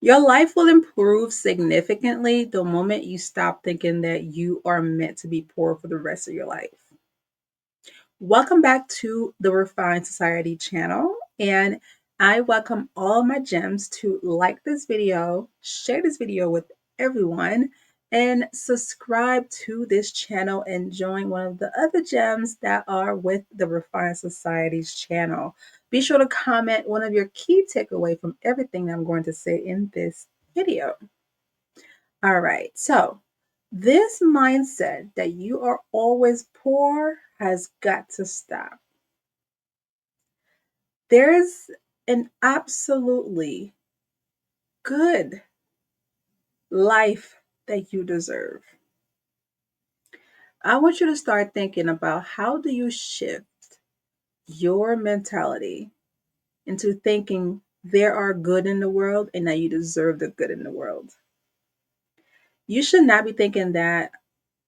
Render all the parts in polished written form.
Your life will improve significantly the moment you stop thinking that you are meant to be poor for the rest of your life. Welcome back to the Refined Society channel. And I welcome all my gems to like this video, share this video with everyone, and subscribe to this channel and join one of the other gems that are with the Refined Society's channel. Be sure to comment one of your key takeaway from everything that I'm going to say in this video. All right, so this mindset that you are always poor has got to stop. There's an absolutely good life that you deserve. I want you to start thinking about how do you shift your mentality into thinking there are good in the world and that you deserve the good in the world. You should not be thinking that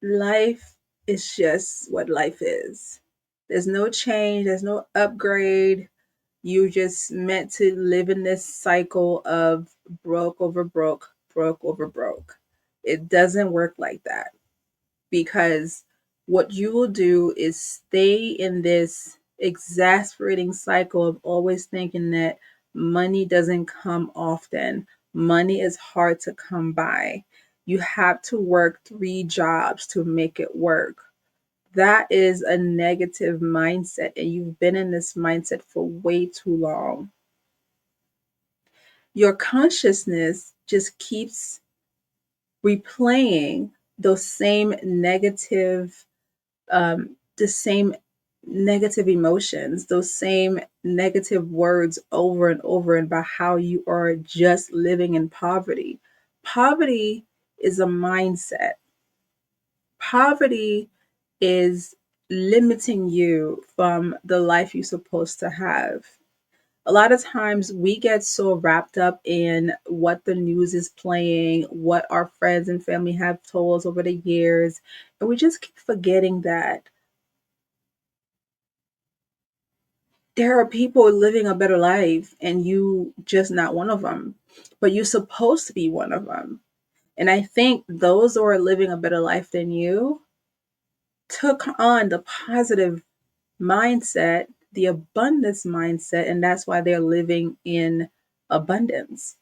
life is just what life is. There's no change, there's no upgrade. You just meant to live in this cycle of broke over broke, broke over broke. It doesn't work like that because what you will do is stay in this exasperating cycle of always thinking that money doesn't come often. Money is hard to come by. You have to work three jobs to make it work. That is a negative mindset, and you've been in this mindset for way too long. Your consciousness just keeps replaying those same negative the same negative emotions, those same negative words over and over and about how you are just living in poverty. Poverty is a mindset. Poverty is limiting you from the life you're supposed to have. A lot of times we get so wrapped up in what the news is playing, what our friends and family have told us over the years, and we just keep forgetting that there are people living a better life and you just not one of them, but you're supposed to be one of them. And I think those who are living a better life than you took on the positive mindset, the abundance mindset, and that's why they're living in abundance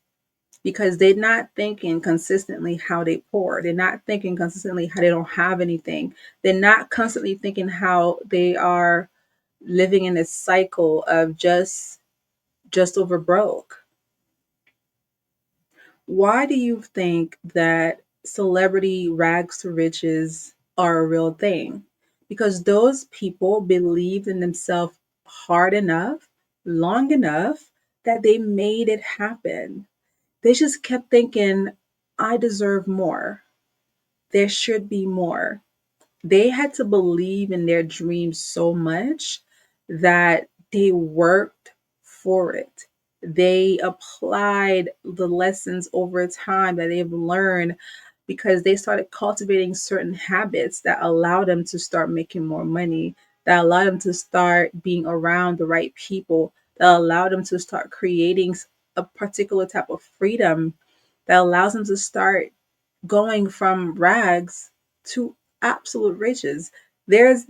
because they're not thinking consistently how they poor. They're not thinking consistently how they don't have anything. They're not constantly thinking how they are living in this cycle of just over broke. Why do you think that celebrity rags to riches are a real thing? Because those people believed in themselves hard enough, long enough that they made it happen. They just kept thinking, I deserve more. There should be more. They had to believe in their dreams so much that they worked for it. They applied the lessons over time that they've learned because they started cultivating certain habits that allow them to start making more money, that allow them to start being around the right people, that allow them to start creating a particular type of freedom that allows them to start going from rags to absolute riches. There's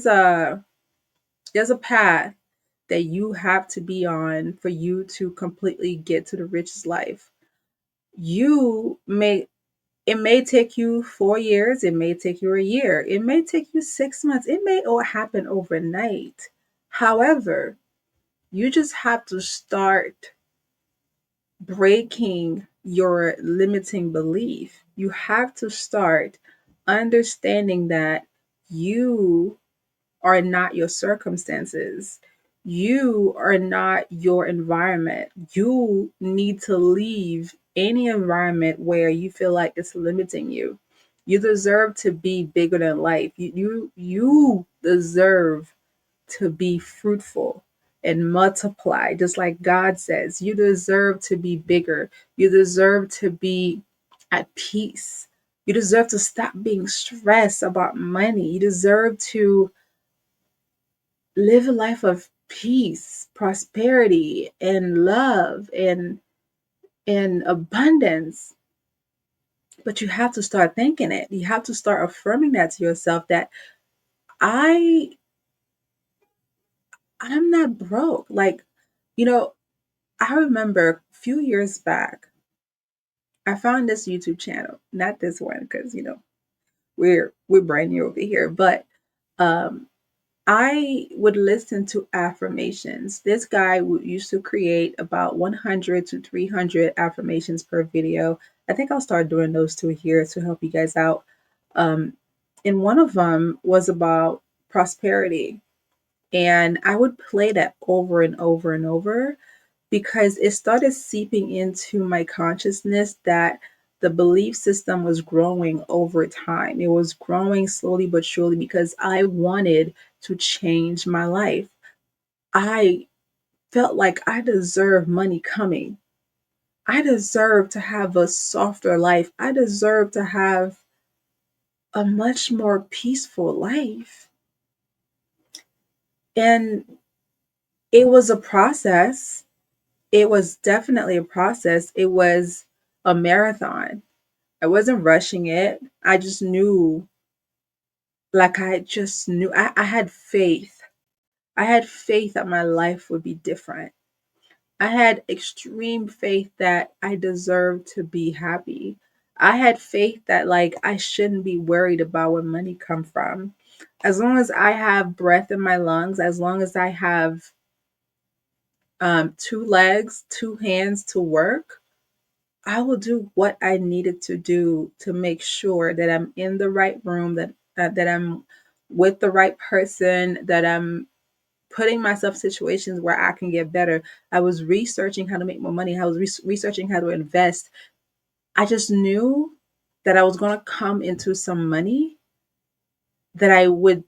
a path that you have to be on for you to completely get to the richest life. You may It may take you 4 years, it may take you a year, it may take you 6 months, it may all happen overnight. However, you just have to start breaking your limiting belief. You have to start understanding that you are not your circumstances. You are not your environment. You need to leave any environment where you feel like it's limiting you. You deserve to be bigger than life. You deserve to be fruitful and multiply, just like God says. You deserve to be bigger. You deserve to be at peace. You deserve to stop being stressed about money. You deserve to live a life of peace, prosperity, and love, and in abundance. But you have to start thinking it. You have to start affirming that to yourself that I I'm not broke. Like, you know, I remember a few years back, I found this YouTube channel, not this one, because we're brand new over here, but um I would listen to affirmations. This guy used to create about 100 to 300 affirmations per video. I think I'll start doing those two here to help you guys out. Um, and one of them was about prosperity. And I would play that over and over and over because it started seeping into my consciousness that the belief system was growing over time. It was growing slowly but surely because I wanted to change my life. I felt like I deserve money coming. I deserve to have a softer life. I deserve to have a much more peaceful life. And it was a process. It was definitely a process. It was a marathon. I wasn't rushing it. I just knew, like, I just knew, I had faith. I had faith that my life would be different. I had extreme faith that I deserved to be happy. I had faith that, like, I shouldn't be worried about where money come from. As long as I have breath in my lungs, as long as I have two legs, two hands to work, I will do what I needed to do to make sure that I'm in the right room, that I'm with the right person, that I'm putting myself in situations where I can get better. I was researching how to make more money. I was researching how to invest. I just knew that I was going to come into some money that I would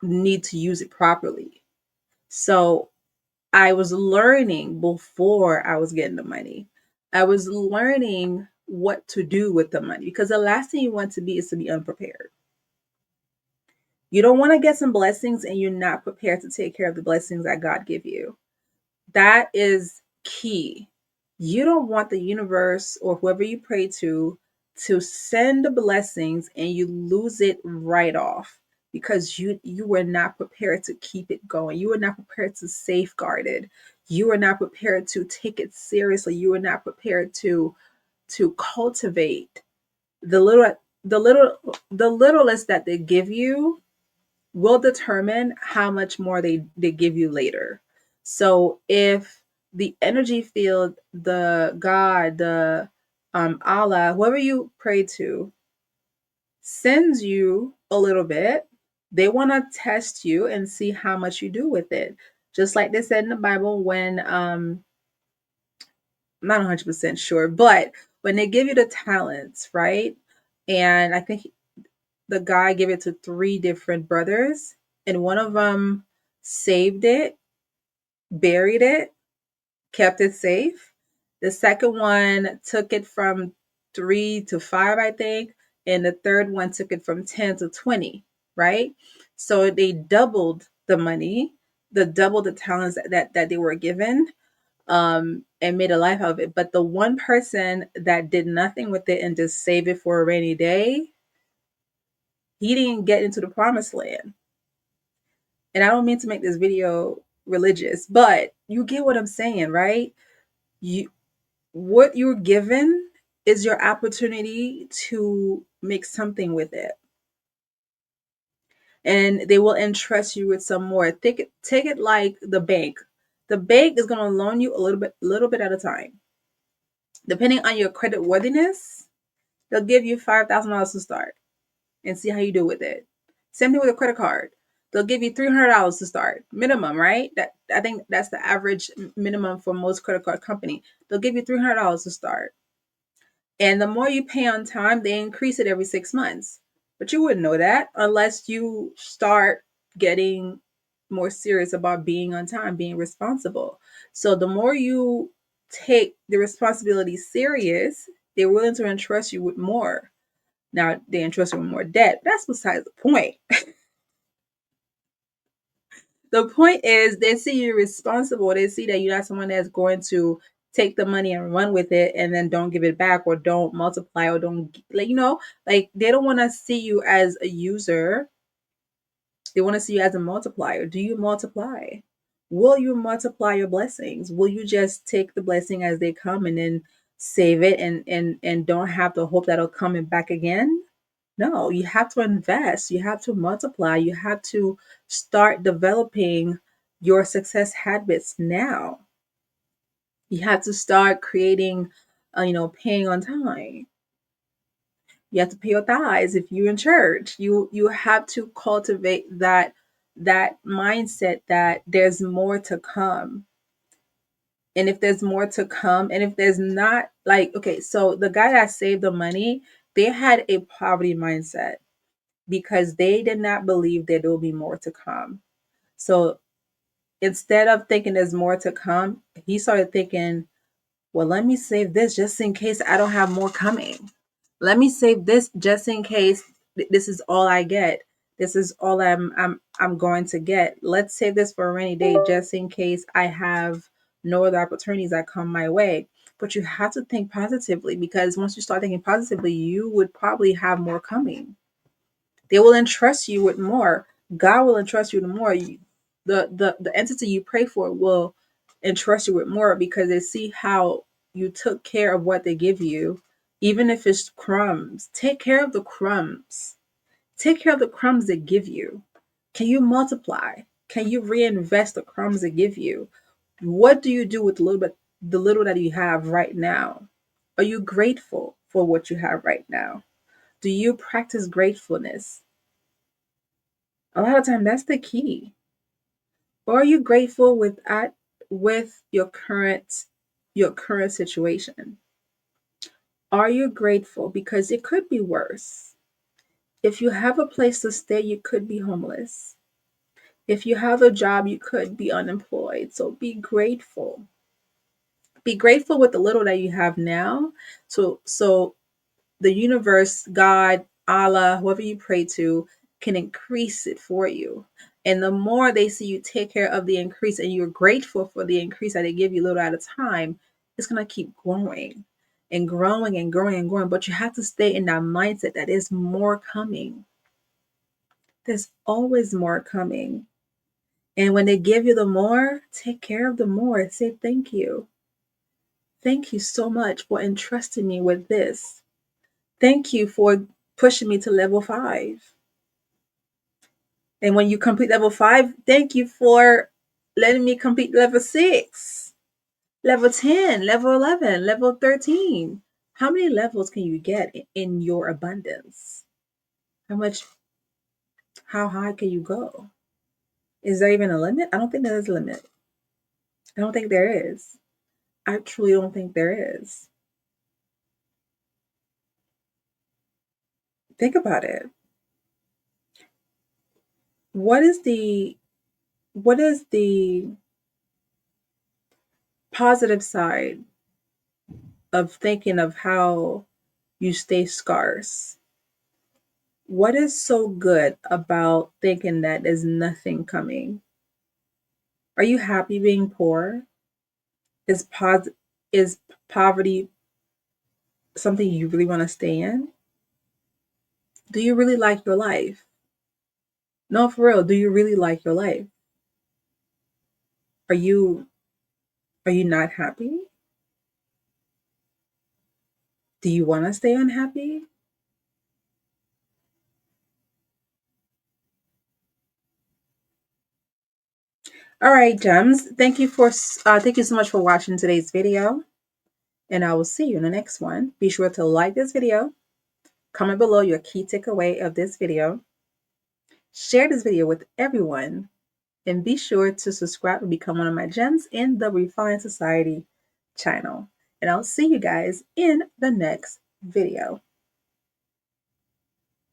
need to use it properly. So I was learning before I was getting the money. I was learning what to do with the money because the last thing you want to be is to be unprepared. You don't want to get some blessings and you're not prepared to take care of the blessings that God give you. That is key. You don't want the universe or whoever you pray to send the blessings and you lose it right off because you were not prepared to keep it going. You were not prepared to safeguard it. You were not prepared to take it seriously. You were not prepared to cultivate the little the little the littlest that they give you will determine how much more they give you later. So if the energy field, the God, the Allah, whoever you pray to, sends you a little bit, they want to test you and see how much you do with it. Just like they said in the Bible when I'm not 100% sure, but when they give you the talents, right? And I think the guy gave it to three different brothers, and one of them saved it, buried it, kept it safe. The second one took it from 3 to 5, I think, and the third one took it from 10 to 20, right? So they doubled the money, the double the talents that they were given, and made a life out of it. But the one person that did nothing with it and just saved it for a rainy day, he didn't get into the promised land. And I don't mean to make this video religious, but you get what I'm saying, right? You what you're given is your opportunity to make something with it. And they will entrust you with some more. Take it like the bank. The bank is going to loan you a little bit at a time. Depending on your credit worthiness, they'll give you $5,000 to start and see how you do with it. Same thing with a credit card. They'll give you $300 to start, minimum, right? That I think that's the average minimum for most credit card company. They'll give you $300 to start, and the more you pay on time, they increase it every 6 months. But you wouldn't know that unless you start getting more serious about being on time, being responsible. So the more you take the responsibility serious, they're willing to entrust you with more. Now they entrust you with more debt. That's besides the point. The point is they see you're responsible. They see that you're not someone that's going to take the money and run with it and then don't give it back or don't multiply or don't, like, like they don't want to see you as a user. They want to see you as a multiplier. Do you multiply? Will you multiply your blessings? Will you just take the blessing as they come and then save it and don't have the hope that it'll come and back again? No, you have to invest. You have to multiply. You have to start developing your success habits now. You have to start creating, paying on time. You have to pay your tithes if you're in church. You have to cultivate that mindset that there's more to come. And if there's more to come, and if there's not, like, okay, so the guy that saved the money, they had a poverty mindset because they did not believe that there will be more to come. So instead of thinking there's more to come, he started thinking, well, let me save this just in case I don't have more coming. Let me save this just in case this is all I get. This is all I'm going to get. Let's save this for a rainy day just in case I have no other opportunities that come my way. But you have to think positively, because once you start thinking positively, you would probably have more coming. They will entrust you with more. God will entrust you with more. The entity you pray for will entrust you with more because they see how you took care of what they give you, even if it's crumbs. Take care of the crumbs. Take care of the crumbs they give you. Can you multiply? Can you reinvest the crumbs they give you? What do you do with the little that you have right now? Are you grateful for what you have right now? Do you practice gratefulness? A lot of time that's the key. Or are you grateful with your current situation? Are you grateful? Because it could be worse. If you have a place to stay, you could be homeless. If you have a job, you could be unemployed. So be grateful. Be grateful with the little that you have now. So the universe, God, Allah, whoever you pray to, can increase it for you. And the more they see you take care of the increase and you're grateful for the increase that they give you little at a time, it's going to keep growing and growing and growing and growing. But you have to stay in that mindset that there's more coming. There's always more coming. And when they give you the more, take care of the more. Say thank you. Thank you so much for entrusting me with this. Thank you for pushing me to level 5. And when you complete level 5, thank you for letting me complete level 6, level 10, level 11, level 13. How many levels can you get in your abundance? How high can you go? Is there even a limit? I don't think there is a limit. I don't think there is. I truly don't think there is. Think about it. What is the positive side of thinking of how you stay scarce? What is so good about thinking that there's nothing coming? Are you happy being poor? Is poverty something you really want to stay in? Do you really like your life? No, for real, do you really like your life? Are you not happy? Do you want to stay unhappy? All right, gems. Thank you so much for watching today's video, and I will see you in the next one. Be sure to like this video, comment below your key takeaway of this video, share this video with everyone, and be sure to subscribe and become one of my gems in the Refined Society channel. And I'll see you guys in the next video.